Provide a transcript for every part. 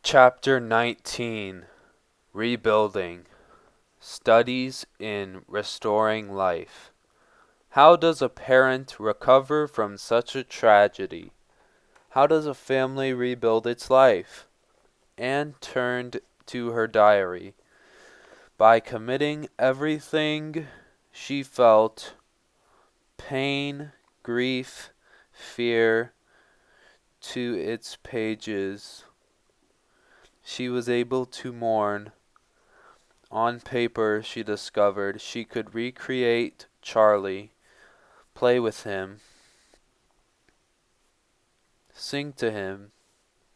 Chapter 19 Rebuilding Studies in Restoring Life. How does a parent recover from such a tragedy? How does a family rebuild its life? Anne turned to her diary. By committing everything she felt, pain, grief, fear, to its pages, she was able to mourn. On paper, she discovered she could recreate Charlie, play with him, sing to him,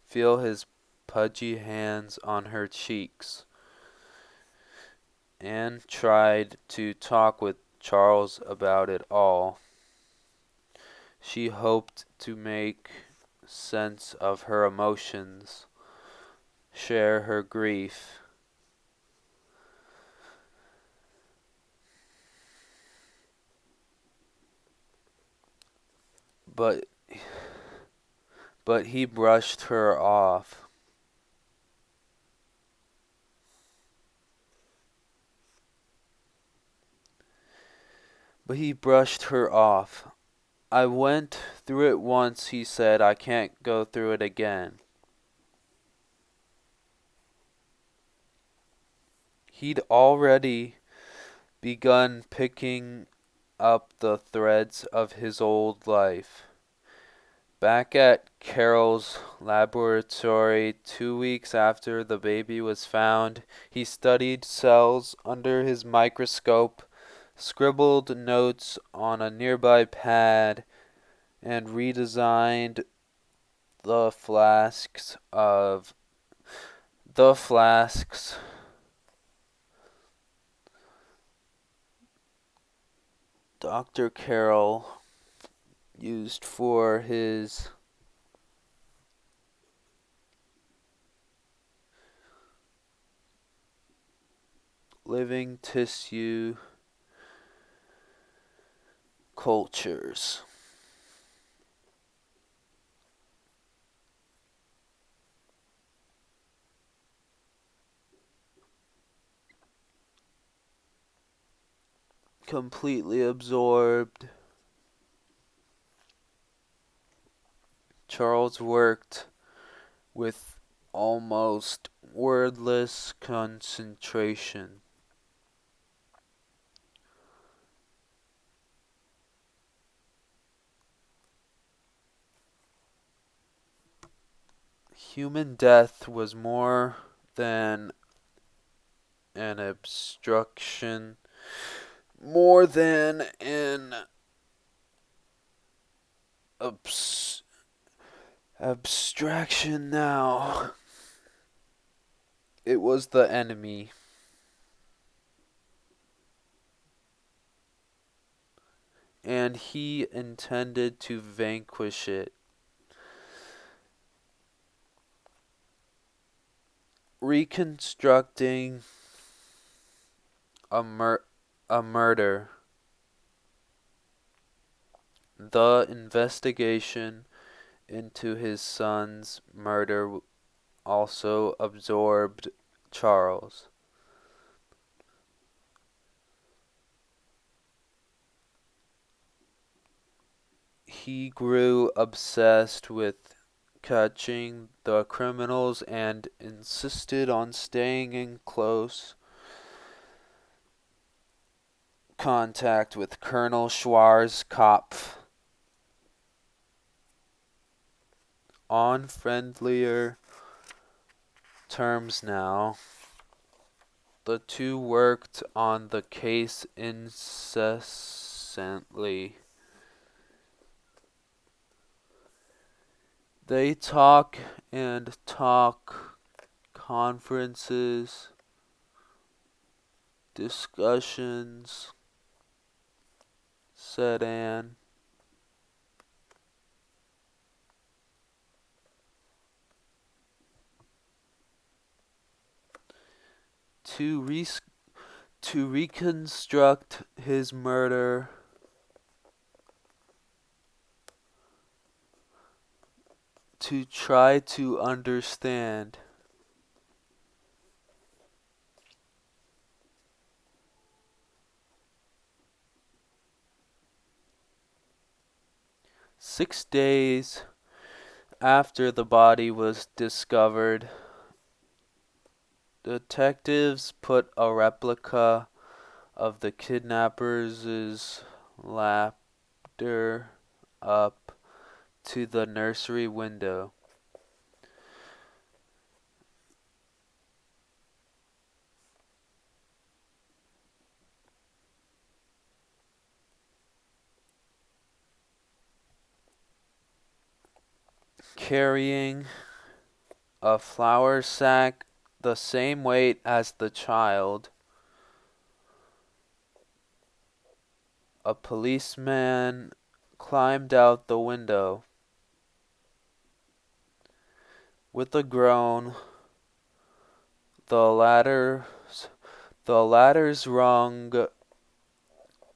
feel his pudgy hands on her cheeks. Anne tried to talk with Charles about it all. She hoped to make sense of her emotions, share her grief. But he brushed her off. I went through it once, he said. I can't go through it again. He'd already begun picking up the threads of his old life. Back at Carol's laboratory 2 weeks after the baby was found, he studied cells under his microscope, scribbled notes on a nearby pad, and redesigned the flasks. Dr. Carroll used for his living tissue cultures. Completely absorbed, Charles worked with almost wordless concentration. Human death was more than an abstraction, more than an abstraction now. It was the enemy. And he intended to vanquish it. Reconstructing a murder. The investigation into his son's murder also absorbed Charles. He grew obsessed with catching the criminals and insisted on staying in close contact with Colonel Schwarzkopf. On friendlier terms now, the two worked on the case incessantly. They talk, conferences, discussions, said Anne. To reconstruct his murder, to try to understand 6 days after the body was discovered, detectives put a replica of the kidnappers' ladder up to the nursery window. Carrying a flour sack the same weight as the child, a policeman climbed out the window. With a groan, the ladder's rung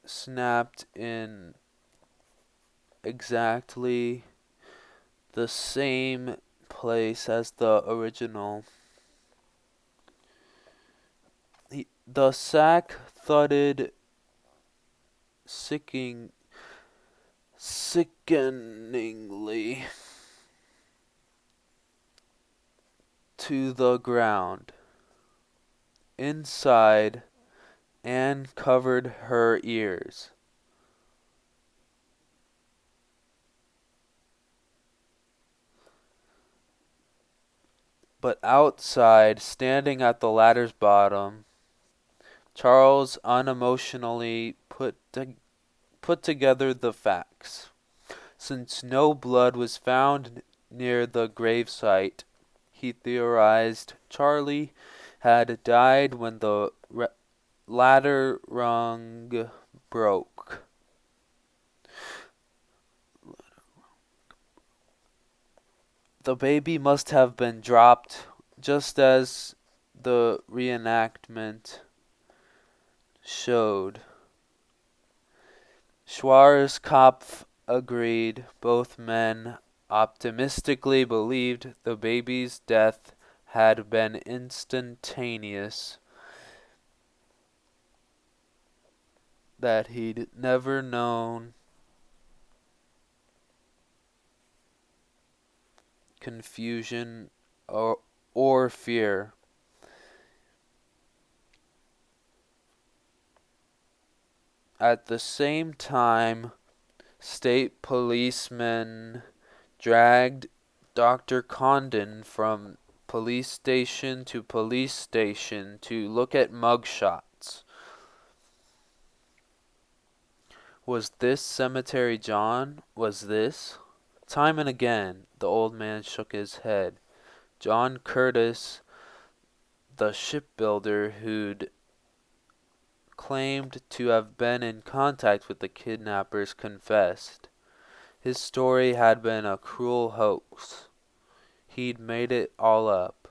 snapped in exactly the same place as the original. The sack thudded sickeningly to the ground. Inside, Anne covered her ears. But outside, standing at the ladder's bottom, Charles unemotionally put together the facts. Since no blood was found near the gravesite, he theorized Charlie had died when the ladder rung broke. The baby must have been dropped just as the reenactment showed. Schwarzkopf agreed. Both men optimistically believed the baby's death had been instantaneous, that he'd never known confusion or fear. At the same time, state policemen dragged Dr. Condon from police station to police station to look at mugshots. Was this Cemetery John? Was this? Time and again, the old man shook his head. John Curtis, the shipbuilder who'd claimed to have been in contact with the kidnappers, confessed. His story had been a cruel hoax. He'd made it all up,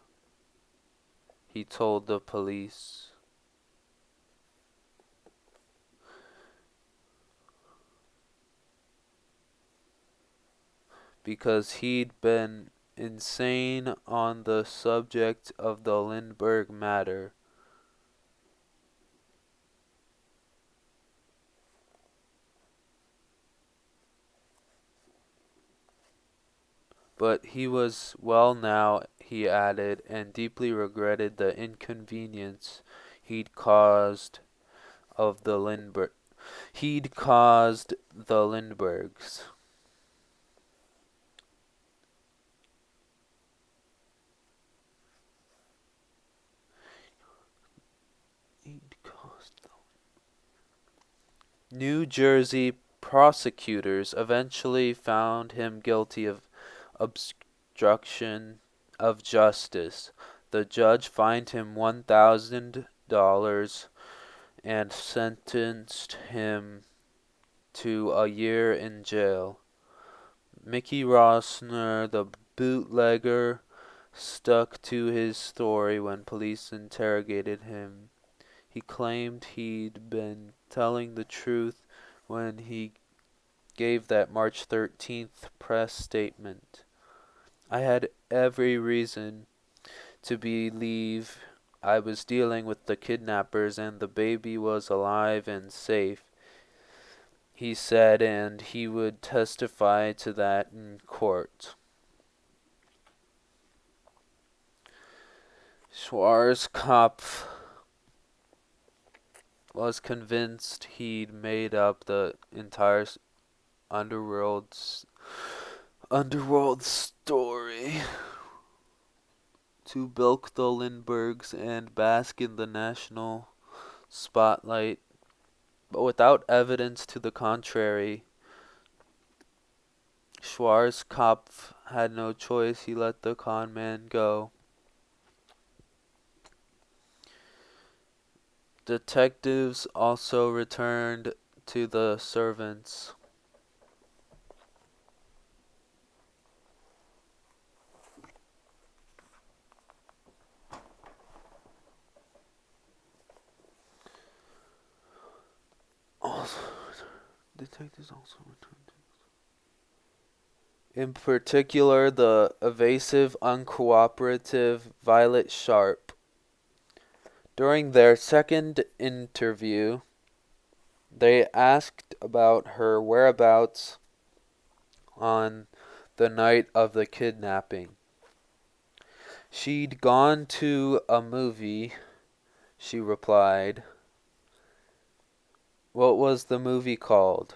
he told the police. Because he'd been insane on the subject of the Lindbergh matter. But he was well now, he added, and deeply regretted the inconvenience he'd caused the Lindberghs. New Jersey prosecutors eventually found him guilty of obstruction of justice. The judge fined him $1,000 and sentenced him to a year in jail. Mickey Rossner, the bootlegger, stuck to his story when police interrogated him. He claimed he'd been telling the truth when he gave that March 13th press statement. I had every reason to believe I was dealing with the kidnappers and the baby was alive and safe, he said, and he would testify to that in court. Schwarzkopf was convinced he'd made up the entire underworld story to bilk the Lindberghs and bask in the national spotlight, but without evidence to the contrary. Schwarzkopf had no choice. He let the con man go. Detectives also returned to the servants. Detectives also returned. In particular, the evasive, uncooperative Violet Sharp. During their second interview, they asked about her whereabouts on the night of the kidnapping. She'd gone to a movie, she replied. What was the movie called?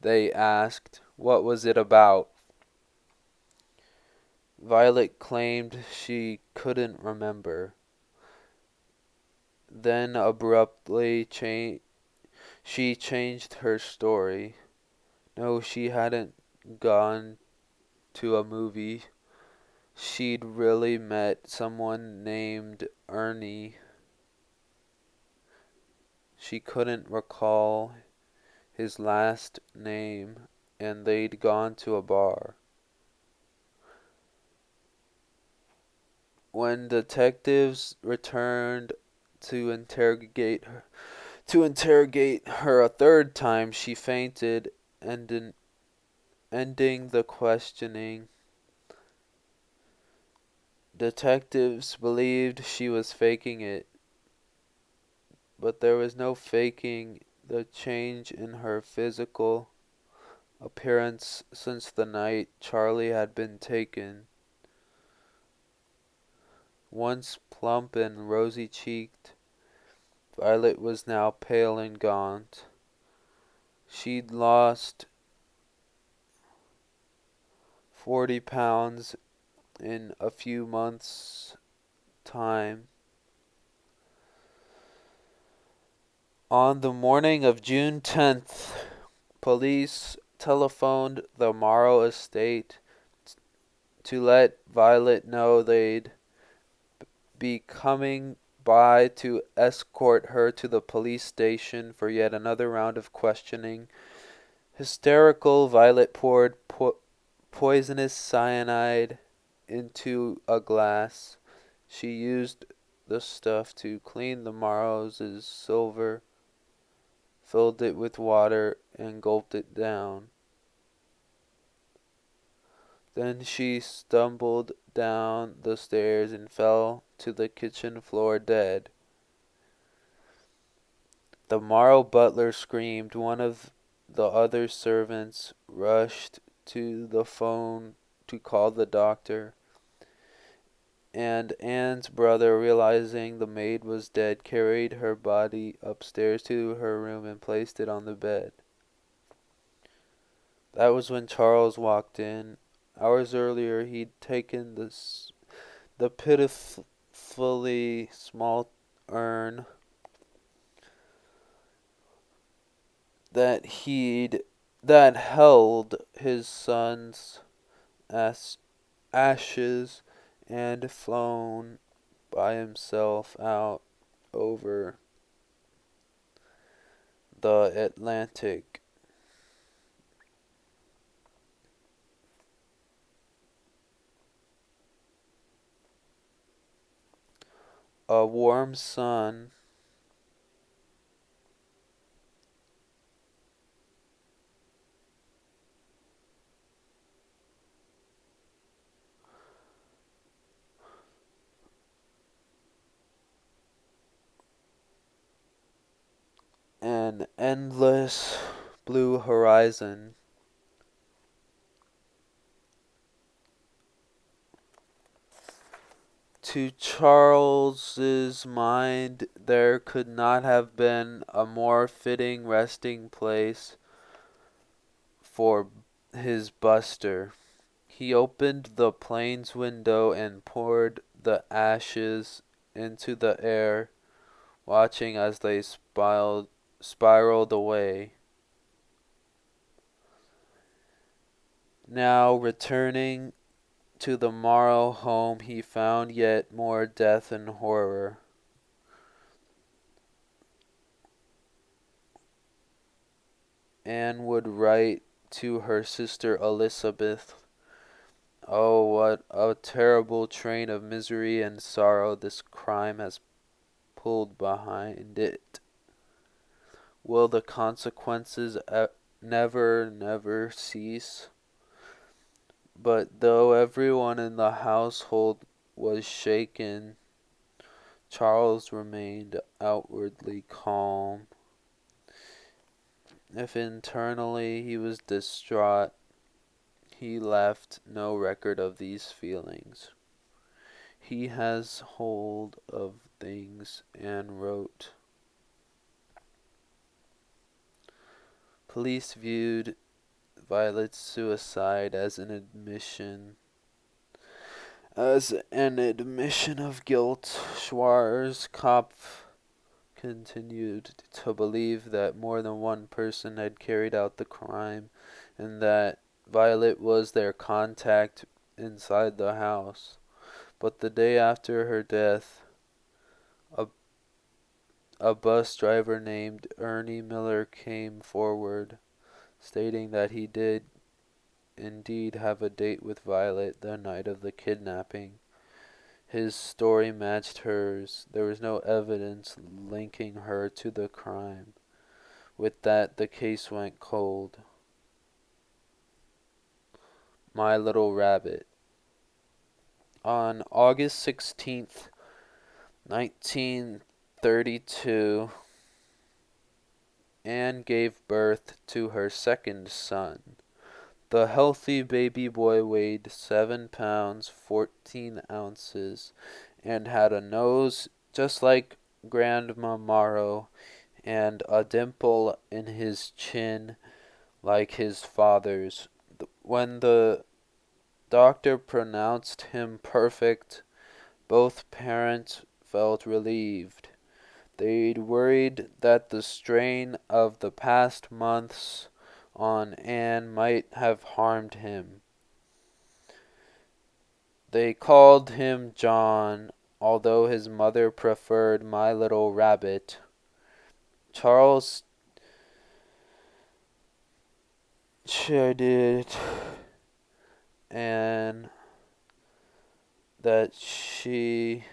They asked. What was it about? Violet claimed she couldn't remember. Then abruptly she changed her story. No, she hadn't gone to a movie. She'd really met someone named Ernie. She couldn't recall his last name, and they'd gone to a bar. When detectives returned to interrogate her a third time, she fainted, ending the questioning. Detectives believed she was faking it, but there was no faking the change in her physical appearance since the night Charlie had been taken. Once plump and rosy-cheeked, Violet was now pale and gaunt. She'd lost 40 pounds in a few months' time. On the morning of June 10th, police telephoned the Morrow estate to let Violet know they'd be coming by to escort her to the police station for yet another round of questioning. Hysterical, Violet poured poisonous cyanide into a glass. She used the stuff to clean the Morrows' silver, filled it with water, and gulped it down. Then she stumbled down the stairs and fell to the kitchen floor dead. The Morrow butler screamed. One of the other servants rushed to the phone to call the doctor, and Anne's brother, realizing the maid was dead, carried her body upstairs to her room and placed it on the bed. That was when Charles walked in. Hours earlier, he'd taken the pitifully small urn that held his son's ashes and flown by himself out over the Atlantic. A warm sun an endless blue horizon. To Charles's mind, there could not have been a more fitting resting place for his Buster. He opened the plane's window and poured the ashes into the air, watching as they spiraled away. Now, returning to the Morrow home, he found yet more death and horror. Anne would write to her sister Elizabeth, "Oh, what a terrible train of misery and sorrow this crime has pulled behind it. Will the consequences never cease?" But though everyone in the household was shaken, Charles remained outwardly calm. If internally he was distraught, he left no record of these feelings. "He has hold of things," Anne wrote. Police viewed Violet's suicide as an admission of guilt. Schwarzkopf continued to believe that more than one person had carried out the crime, and that Violet was their contact inside the house. But the day after her death, a, a bus driver named Ernie Miller came forward, stating that he did indeed have a date with Violet the night of the kidnapping. His story matched hers. There was no evidence linking her to the crime. With that, the case went cold. My Little Rabbit. On August 16th, 1932, Anne gave birth to her second son. The healthy baby boy weighed 7 pounds 14 ounces and had a nose just like Grandma Morrow and a dimple in his chin like his father's. When the doctor pronounced him perfect, both parents felt relieved. They'd worried that the strain of the past months on Anne might have harmed him. They called him John, although his mother preferred My Little Rabbit. Charles chided Anne that she'd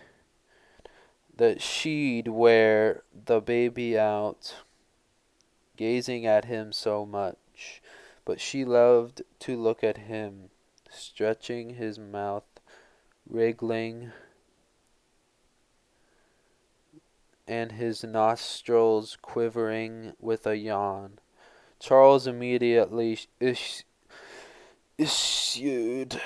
wear the baby out, gazing at him so much, but she loved to look at him, stretching his mouth, wriggling, and his nostrils quivering with a yawn. Charles immediately issued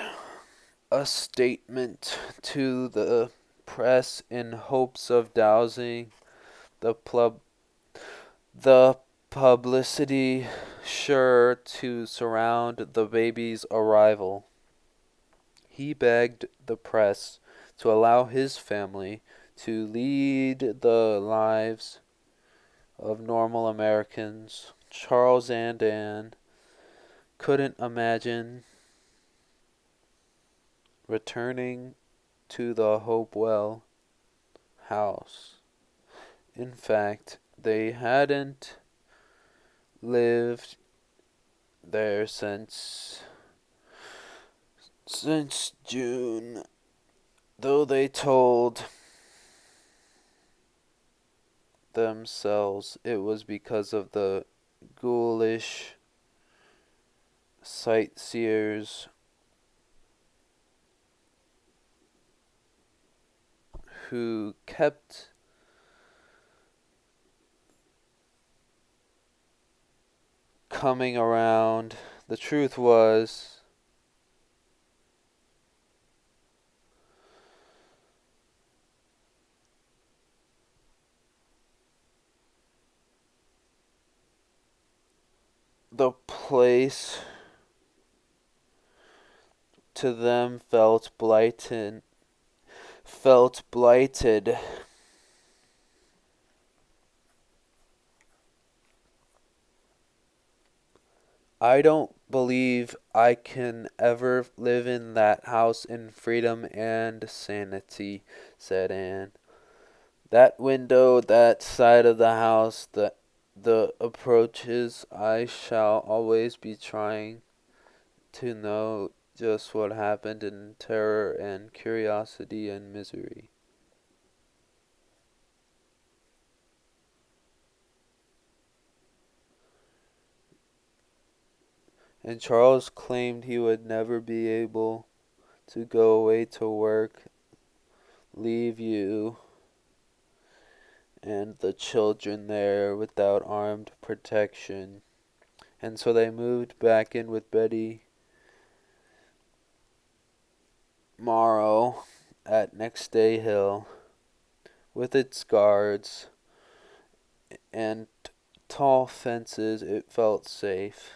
a statement to the press in hopes of dousing the publicity sure to surround the baby's arrival. He begged the press to allow his family to lead the lives of normal Americans. Charles and Anne couldn't imagine returning to the Hopewell house. In fact, they hadn't lived there since June, though they told themselves it was because of the ghoulish sightseers who kept coming around. The truth was, the place to them felt blighted. I don't believe I can ever live in that house in freedom and sanity, said Anne. That window, that side of the house, the approaches, I shall always be trying to know just what happened in terror and curiosity and misery. And Charles claimed he would never be able to go away to work, leave you and the children there without armed protection. And so they moved back in with Betty Morrow at Next Day Hill, with its guards and tall fences. It felt safe.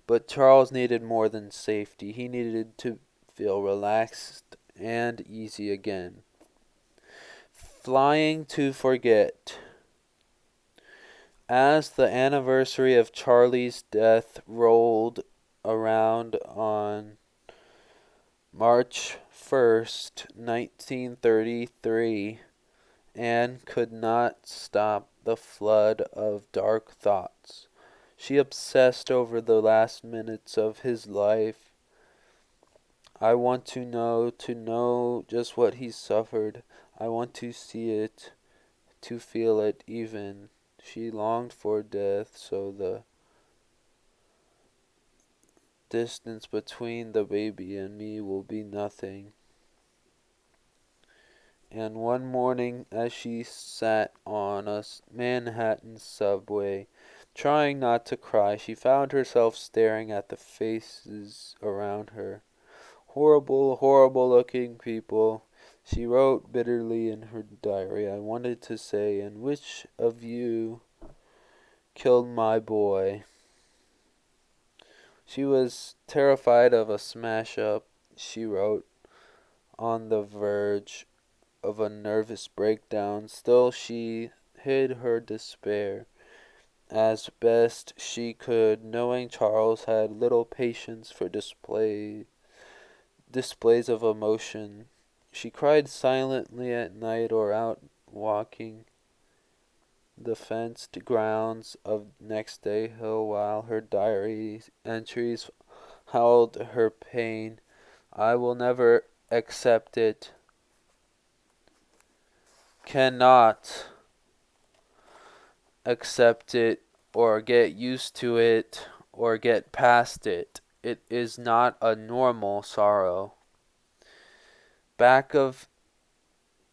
But Charles needed more than safety. He needed to feel relaxed and easy again. Flying to forget. As the anniversary of Charlie's death rolled around on March 1st, 1933, Anne could not stop the flood of dark thoughts. She obsessed over the last minutes of his life. I want to know just what he suffered. I want to see it, to feel it even. She longed for death, so the distance between the baby and me will be nothing. And one morning, as she sat on a Manhattan subway, trying not to cry, she found herself staring at the faces around her. Horrible, horrible looking people. She wrote bitterly in her diary, I wanted to say, and which of you killed my boy? She was terrified of a smash-up, she wrote, on the verge of a nervous breakdown. Still she hid her despair as best she could, knowing Charles had little patience for displays of emotion. She cried silently at night or out walking the fenced grounds of Next Day Hill while her diary entries held her pain. I will never accept it, cannot accept it or get used to it or get past it. It is not a normal sorrow. Back of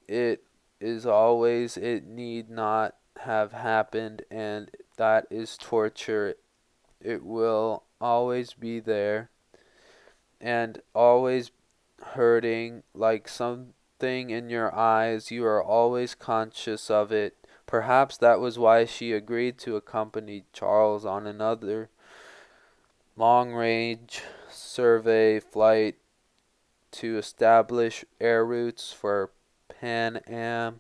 it is always it need not have happened, and that is torture. It will always be there and always hurting like something in your eyes. You are always conscious of it. Perhaps that was why she agreed to accompany Charles on another long-range survey flight to establish air routes for Pan Am.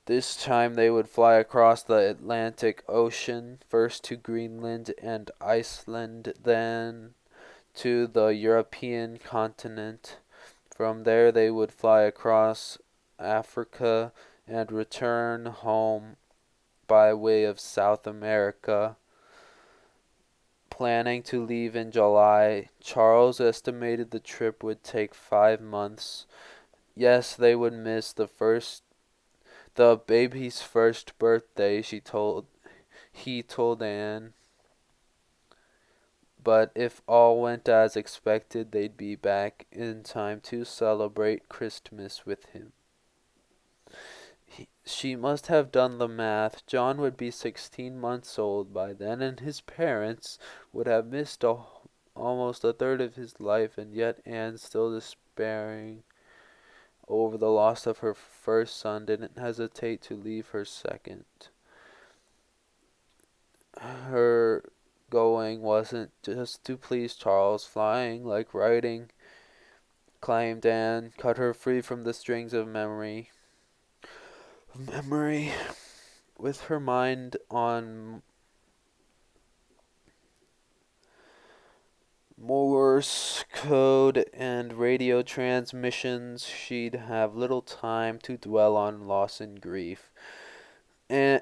This time they would fly across the Atlantic Ocean, first to Greenland and Iceland, then to the European continent. From there they would fly across Africa and return home by way of South America. Planning to leave in July, Charles estimated the trip would take 5 months. Yes, they would miss the baby's first birthday, he told Anne. But if all went as expected, they'd be back in time to celebrate Christmas with him. She must have done the math. John would be 16 months old by then, and his parents would have missed almost a third of his life, and yet Anne, still despairing over the loss of her first son, didn't hesitate to leave her second. Her going wasn't just to please Charles. Flying, like writing, claimed Anne, cut her free from the strings of memory. With her mind on Morse code and radio transmissions, she'd have little time to dwell on loss and grief. And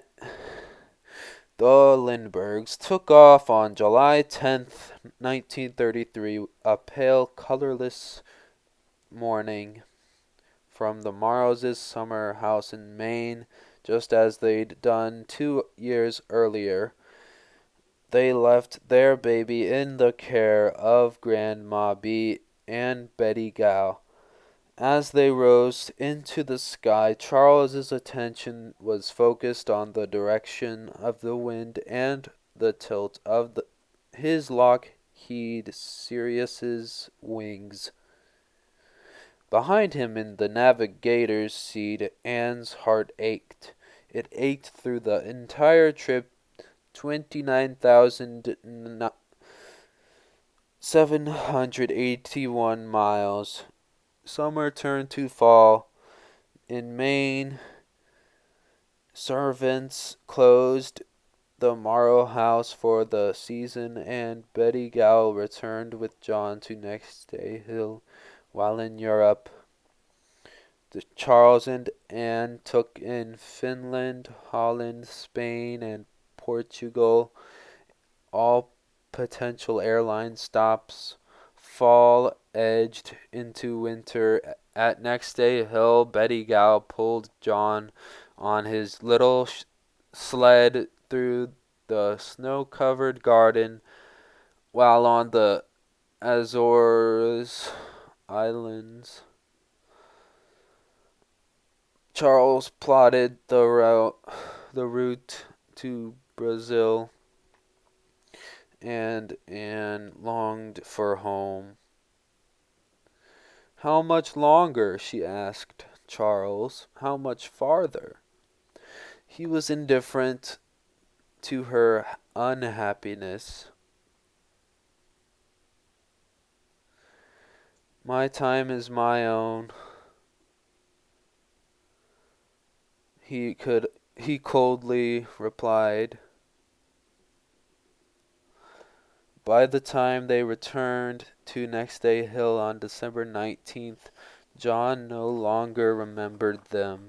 the Lindberghs took off on July 10th, 1933, a pale, colorless morning, from the Morrowes' summer house in Maine, just as they'd done 2 years earlier. They left their baby in the care of Grandma B and Betty Gow. As they rose into the sky, Charles's attention was focused on the direction of the wind and the tilt of his Lockheed Sirius's wings. Behind him in the navigator's seat, Anne's heart ached. It ached through the entire trip, 29,781 miles. Summer turned to fall. In Maine, servants closed the Morrow house for the season, and Betty Gow returned with John to Next Day Hill. While in Europe, Charles and Anne took in Finland, Holland, Spain, and Portugal, all potential airline stops. Fall edged into winter. At Next Day Hill, Betty Gow pulled John on his little sled through the snow-covered garden, while on the Azores Islands, Charles plotted the route to Brazil, and Anne longed for home. "How much longer?" she asked Charles. "How much farther?" He was indifferent to her unhappiness. "My time is my own," he coldly replied. By the time they returned to Next Day Hill on December 19th, John no longer remembered them.